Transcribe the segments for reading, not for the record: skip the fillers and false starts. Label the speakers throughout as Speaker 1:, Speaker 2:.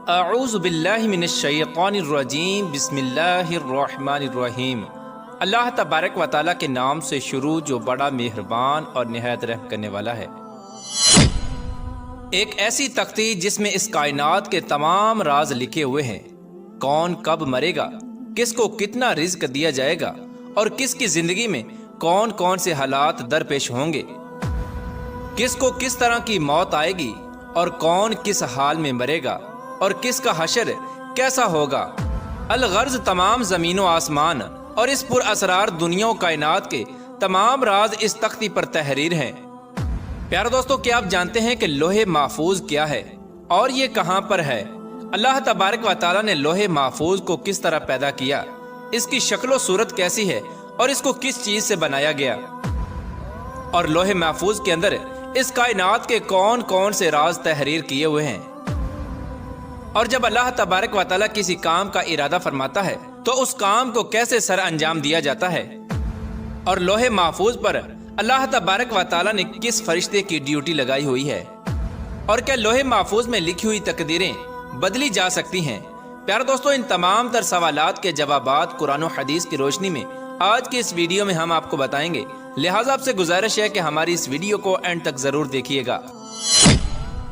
Speaker 1: اعوذ باللہ من الشیطان الرجیم بسم اللہ الرحمن الرحیم۔ اللہ تبارک و تعالیٰ کے نام سے شروع جو بڑا مہربان اور نہایت رحم کرنے والا ہے۔ ایک ایسی تختی جس میں اس کائنات کے تمام راز لکھے ہوئے ہیں، کون کب مرے گا، کس کو کتنا رزق دیا جائے گا اور کس کی زندگی میں کون کون سے حالات درپیش ہوں گے، کس کو کس طرح کی موت آئے گی اور کون کس حال میں مرے گا اور کس کا حشر کیسا ہوگا۔ الغرض تمام زمین و آسمان اور اس پر اسرار دنیا و کائنات کے تمام راز اس تختی پر تحریر ہیں۔ پیارے دوستو، کیا آپ جانتے ہیں کہ لوح محفوظ کیا ہے اور یہ کہاں پر ہے؟ اللہ تبارک و تعالیٰ نے لوح محفوظ کو کس طرح پیدا کیا، اس کی شکل و صورت کیسی ہے اور اس کو کس چیز سے بنایا گیا، اور لوح محفوظ کے اندر اس کائنات کے کون کون سے راز تحریر کیے ہوئے ہیں۔ اور جب اللہ تبارک و تعالیٰ کسی کام کا ارادہ فرماتا ہے تو اس کام کو کیسے سر انجام دیا جاتا ہے، اور لوح محفوظ پر اللہ تبارک و تعالیٰ نے کس فرشتے کی ڈیوٹی لگائی ہوئی ہے، اور کیا لوح محفوظ میں لکھی ہوئی تقدیریں بدلی جا سکتی ہیں؟ پیارے دوستو، ان تمام تر سوالات کے جوابات قرآن و حدیث کی روشنی میں آج کی اس ویڈیو میں ہم آپ کو بتائیں گے، لہٰذا آپ سے گزارش ہے کہ ہماری اس ویڈیو کو اینڈ تک ضرور دیکھیے گا۔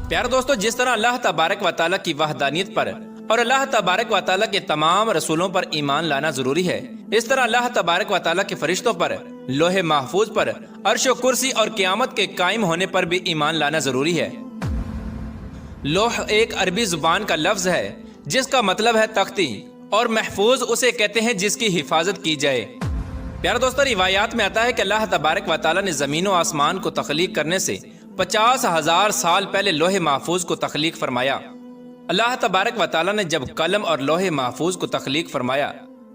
Speaker 1: پیارے دوستو، جس طرح اللہ تبارک و تعالیٰ کی وحدانیت پر اور اللہ تبارک و تعالیٰ کے تمام رسولوں پر ایمان لانا ضروری ہے، اس طرح اللہ تبارک و تعالیٰ کے فرشتوں پر، لوح محفوظ پر، عرش و کرسی اور قیامت کے قائم ہونے پر بھی ایمان لانا ضروری ہے۔ لوح ایک عربی زبان کا لفظ ہے جس کا مطلب ہے تختی، اور محفوظ اسے کہتے ہیں جس کی حفاظت کی جائے۔ پیارے دوستو، روایات میں آتا ہے کہ اللہ تبارک و تعالیٰ نے زمین و آسمان کو تخلیق کرنے سے 50,000 سال پہلے لوح محفوظ کو تخلیق فرمایا۔ اللہ تبارک و تعالیٰ نے جب قلم اور لوح محفوظ کو تخلیق فرمایا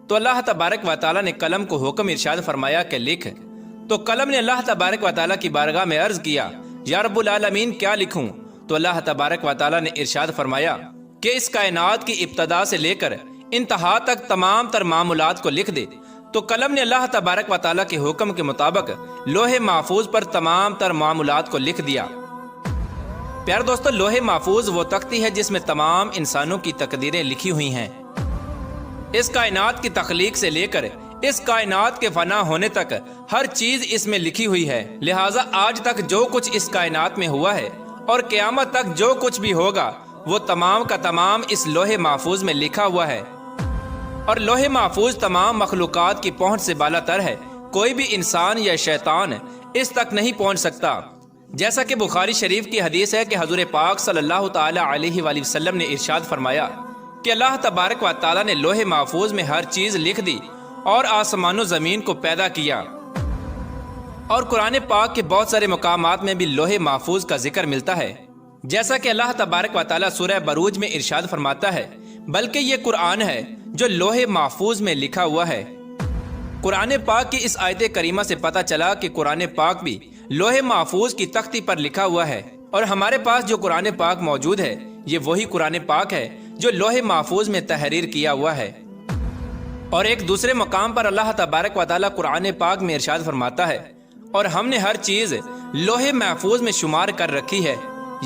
Speaker 1: تو اللہ تبارک و تعالیٰ نے قلم کو حکم ارشاد فرمایا کہ لکھ، تو قلم نے اللہ تبارک و تعالیٰ کی بارگاہ میں عرض کیا، یا رب العالمین کیا لکھوں؟ تو اللہ تبارک و تعالیٰ نے ارشاد فرمایا کہ اس کائنات کی ابتدا سے لے کر انتہا تک تمام تر معمولات کو لکھ دے۔ تو قلم نے اللہ تبارک و تعالیٰ کے حکم کے مطابق لوح محفوظ پر تمام تر معمولات کو لکھ دیا۔ پیارے دوستو، لوح محفوظ وہ تختی ہے جس میں تمام انسانوں کی تقدیریں لکھی ہوئی ہیں۔ اس کائنات کی تخلیق سے لے کر اس کائنات کے فنا ہونے تک ہر چیز اس میں لکھی ہوئی ہے، لہٰذا آج تک جو کچھ اس کائنات میں ہوا ہے اور قیامت تک جو کچھ بھی ہوگا وہ تمام کا تمام اس لوح محفوظ میں لکھا ہوا ہے۔ اور لوح محفوظ تمام مخلوقات کی پہنچ سے بالا تر ہے، کوئی بھی انسان یا شیطان اس تک نہیں پہنچ سکتا۔ جیسا کہ بخاری شریف کی حدیث ہے کہ حضور پاک صلی اللہ تعالی علیہ وآلہ وسلم نے ارشاد فرمایا کہ اللہ تبارک و تعالیٰ نے لوح محفوظ میں ہر چیز لکھ دی اور آسمان و زمین کو پیدا کیا۔ اور قرآن پاک کے بہت سارے مقامات میں بھی لوح محفوظ کا ذکر ملتا ہے، جیسا کہ اللہ تبارک و تعالیٰ سورہ بروج میں ارشاد فرماتا ہے، بلکہ یہ قرآن ہے جو لوح محفوظ میں لکھا ہوا ہے۔ قرآن پاک کی اس آیت کریمہ سے پتہ چلا کہ قرآن پاک بھی لوح محفوظ کی تختی پر لکھا ہوا ہے، اور ہمارے پاس جو قرآن پاک موجود ہے یہ وہی قرآن پاک ہے جو لوح محفوظ میں تحریر کیا ہوا ہے۔ اور ایک دوسرے مقام پر اللہ تبارک و تعالیٰ قرآن پاک میں ارشاد فرماتا ہے، اور ہم نے ہر چیز لوح محفوظ میں شمار کر رکھی ہے،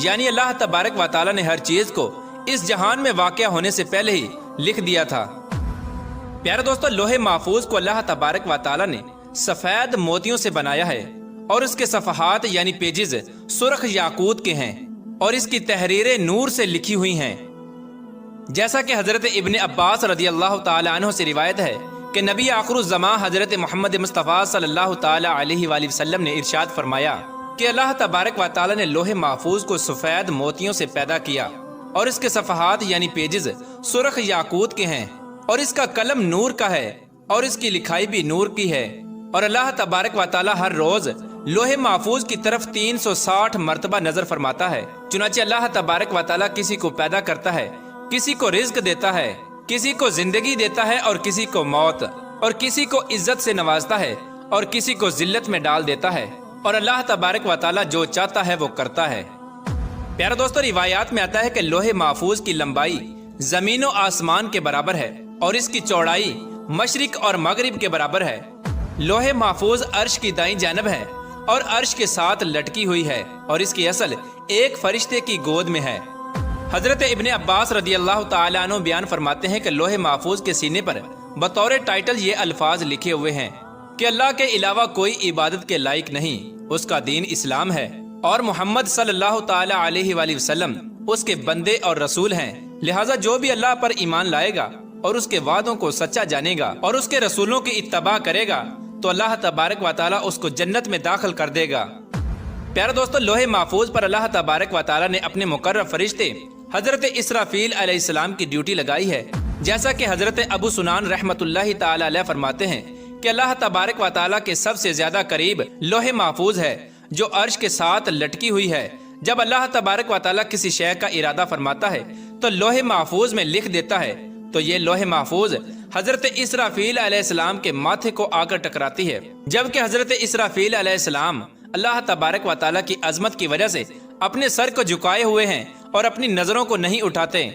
Speaker 1: یعنی اللہ تبارک و تعالیٰ نے ہر چیز کو اس جہان میں واقع ہونے سے پہلے ہی لکھ دیا تھا۔ پیارے دوستو، لوح محفوظ کو اللہ تبارک و تعالیٰ نے سفید موتیوں سے بنایا ہے، اور اس کے صفحات یعنی پیجز سرخ یاقوت کے ہیں، اور اس کی تحریریں نور سے لکھی ہوئی ہیں۔ جیسا کہ حضرت ابن عباس رضی اللہ تعالی عنہ سے روایت ہے کہ نبی آخر الزمان حضرت محمد مصطفیٰ صلی اللہ تعالی علیہ وآلہ وسلم نے ارشاد فرمایا کہ اللہ تبارک و تعالیٰ نے لوح محفوظ کو سفید موتیوں سے پیدا کیا، اور اس کے صفحات یعنی پیجز سرخ یاقوت کے ہیں، اور اس کا قلم نور کا ہے، اور اس کی لکھائی بھی نور کی ہے۔ اور اللہ تبارک و تعالیٰ ہر روز لوح محفوظ کی طرف 360 مرتبہ نظر فرماتا ہے۔ چنانچہ اللہ تبارک و تعالیٰ کسی کو پیدا کرتا ہے، کسی کو رزق دیتا ہے، کسی کو زندگی دیتا ہے اور کسی کو موت، اور کسی کو عزت سے نوازتا ہے اور کسی کو ذلت میں ڈال دیتا ہے، اور اللہ تبارک و تعالیٰ جو چاہتا ہے وہ کرتا ہے۔ پیارے دوستو، روایات میں آتا ہے کہ لوح محفوظ کی لمبائی زمین و آسمان کے برابر ہے، اور اس کی چوڑائی مشرق اور مغرب کے برابر ہے۔ لوح محفوظ عرش کی دائیں جانب ہے اور عرش کے ساتھ لٹکی ہوئی ہے، اور اس کی اصل ایک فرشتے کی گود میں ہے۔ حضرت ابن عباس رضی اللہ تعالیٰ عنہ بیان فرماتے ہیں کہ لوح محفوظ کے سینے پر بطور ٹائٹل یہ الفاظ لکھے ہوئے ہیں کہ اللہ کے علاوہ کوئی عبادت کے لائق نہیں، اس کا دین اسلام ہے، اور محمد صلی اللہ تعالیٰ علیہ وآلہ وسلم اس کے بندے اور رسول ہیں۔ لہٰذا جو بھی اللہ پر ایمان لائے گا اور اس کے وعدوں کو سچا جانے گا اور اس کے رسولوں کی اتباع کرے گا تو اللہ تبارک و تعالیٰ اس کو جنت میں داخل کر دے گا۔ پیارے دوستو، لوح محفوظ پر اللہ تبارک و تعالیٰ نے اپنے مقرر فرشتے حضرت اسرافیل علیہ السلام کی ڈیوٹی لگائی ہے، جیسا کہ حضرت ابو سنان رحمۃ اللہ تعالی علیہ فرماتے ہیں کہ اللہ تبارک و تعالیٰ کے سب سے زیادہ قریب لوح محفوظ ہے جو عرش کے ساتھ لٹکی ہوئی ہے۔ جب اللہ تبارک و تعالیٰ کسی شے کا ارادہ فرماتا ہے تو لوح محفوظ میں لکھ دیتا ہے، تو یہ لوح محفوظ حضرت اسرافیل علیہ السلام کے ماتھے کو آ کر ٹکراتی ہے، جبکہ حضرت اسرافیل علیہ السلام اللہ تبارک و تعالیٰ کی عظمت کی وجہ سے اپنے سر کو جھکائے ہوئے ہیں اور اپنی نظروں کو نہیں اٹھاتے۔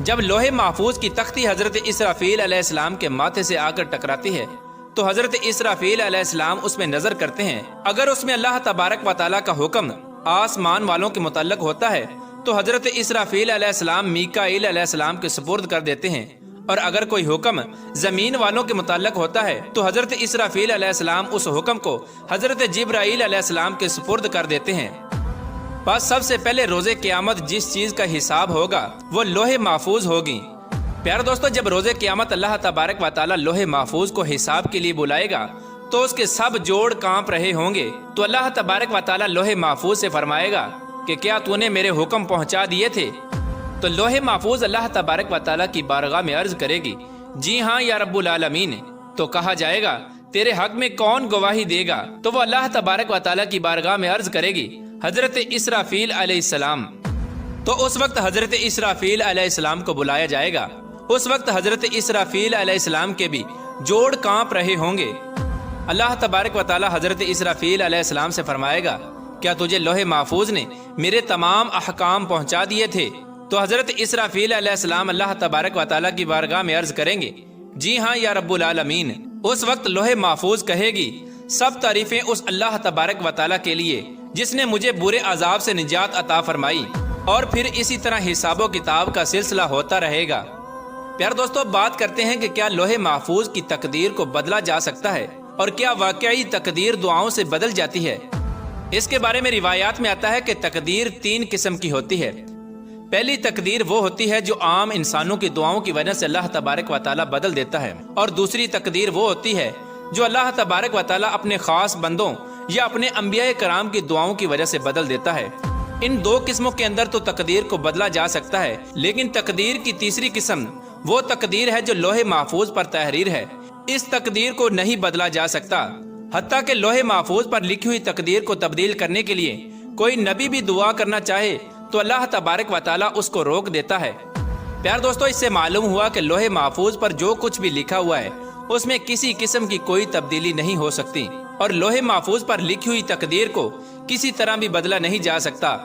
Speaker 1: جب لوح محفوظ کی تختی حضرت اسرافیل علیہ السلام کے ماتھے سے آ کر ٹکراتی ہے تو حضرت اسرافیل علیہ السلام اس میں نظر کرتے ہیں۔ اگر اس میں اللہ تبارک و تعالیٰ کا حکم آسمان والوں کے متعلق ہوتا ہے تو حضرت اسرافیل علیہ السلام میکائیل علیہ السلام کے سپرد کر دیتے ہیں، اور اگر کوئی حکم زمین والوں کے متعلق ہوتا ہے تو حضرت اسرافیل علیہ السلام اس حکم کو حضرت جبرائیل علیہ السلام کے سپرد کر دیتے ہیں۔ بس سب سے پہلے روز قیامت جس چیز کا حساب ہوگا وہ لوح محفوظ ہوگی۔ پیارے دوستو، جب روز قیامت اللہ تبارک و تعالیٰ لوح محفوظ کو حساب کے لیے بلائے گا تو اس کے سب جوڑ کانپ رہے ہوں گے، تو اللہ تبارک و تعالیٰ لوح محفوظ سے فرمائے گا کہ کیا تو نے میرے حکم پہنچا دیے تھے؟ تو لوح محفوظ اللہ تبارک و تعالیٰ کی بارگاہ میں عرض کرے گی، جی ہاں یا رب العالمین۔ تو کہا جائے گا تیرے حق میں کون گواہی دے گا؟ تو وہ اللہ تبارک و تعالیٰ کی بارگاہ میں عرض کرے گی، حضرت اسرافیل علیہ السلام۔ تو اس وقت حضرت اسرافیل علیہ السلام کو بلایا جائے گا۔ اس وقت حضرت اسرافیل علیہ السلام کے بھی جوڑ کانپ رہے ہوں گے۔ اللہ تبارک و تعالیٰ حضرت اسرافیل علیہ السلام سے فرمائے گا، کیا تجھے لوح محفوظ نے میرے تمام احکام پہنچا دیے تھے؟ تو حضرت اسرافیل علیہ السلام اللہ تبارک و تعالیٰ کی بارگاہ میں عرض کریں گے، جی ہاں یا رب العالمین۔ اس وقت لوح محفوظ کہے گی، سب تعریفیں اس اللہ تبارک و تعالیٰ کے لیے جس نے مجھے برے عذاب سے نجات عطا فرمائی، اور پھر اسی طرح حساب و کتاب کا سلسلہ ہوتا رہے گا۔ پیار دوستو، بات کرتے ہیں کہ کیا لوح محفوظ کی تقدیر کو بدلا جا سکتا ہے، اور کیا واقعی تقدیر دعاؤں سے بدل جاتی ہے؟ اس کے بارے میں روایات میں آتا ہے کہ تقدیر 3 قسم کی ہوتی ہے۔ پہلی تقدیر وہ ہوتی ہے جو عام انسانوں کی دعاؤں کی وجہ سے اللہ تبارک و تعالیٰ بدل دیتا ہے، اور دوسری تقدیر وہ ہوتی ہے جو اللہ تبارک و تعالیٰ اپنے خاص بندوں یا اپنے انبیاء کرام کی دعاؤں کی وجہ سے بدل دیتا ہے۔ ان 2 قسموں کے اندر تو تقدیر کو بدلا جا سکتا ہے، لیکن تقدیر کی تیسری قسم وہ تقدیر ہے جو لوح محفوظ پر تحریر ہے۔ اس تقدیر کو نہیں بدلا جا سکتا، حتیٰ کہ لوح محفوظ پر لکھی ہوئی تقدیر کو تبدیل کرنے کے لیے کوئی نبی بھی دعا کرنا چاہے تو اللہ تبارک و تعالیٰ اس کو روک دیتا ہے۔ پیار دوستو، اس سے معلوم ہوا کہ لوح محفوظ پر جو کچھ بھی لکھا ہوا ہے اس میں کسی قسم کی کوئی تبدیلی نہیں ہو سکتی، اور لوح محفوظ پر لکھی ہوئی تقدیر کو کسی طرح بھی بدلا نہیں جا سکتا۔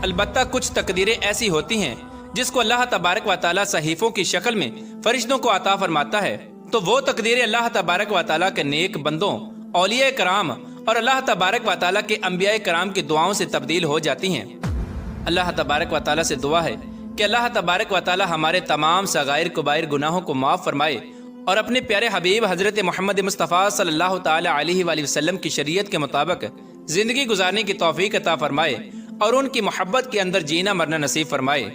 Speaker 1: البتہ کچھ تقدیریں ایسی ہوتی ہیں جس کو اللہ تبارک و تعالیٰ صحیفوں کی شکل میں فرشتوں کو عطا فرماتا ہے، تو وہ تقدیریں اللہ تبارک و تعالیٰ کے نیک بندوں، اولیاء کرام اور اللہ تبارک و تعالیٰ کے انبیاء کرام کی دعاؤں سے تبدیل ہو جاتی ہیں۔ اللہ تبارک و تعالیٰ سے دعا ہے کہ اللہ تبارک و تعالیٰ ہمارے تمام صغائر کبائر گناہوں کو معاف فرمائے، اور اپنے پیارے حبیب حضرت محمد مصطفیٰ صلی اللہ تعالیٰ علیہ وآلہ وسلم کی شریعت کے مطابق زندگی گزارنے کی توفیق عطا فرمائے، اور ان کی محبت کے اندر جینا مرنا نصیب فرمائے۔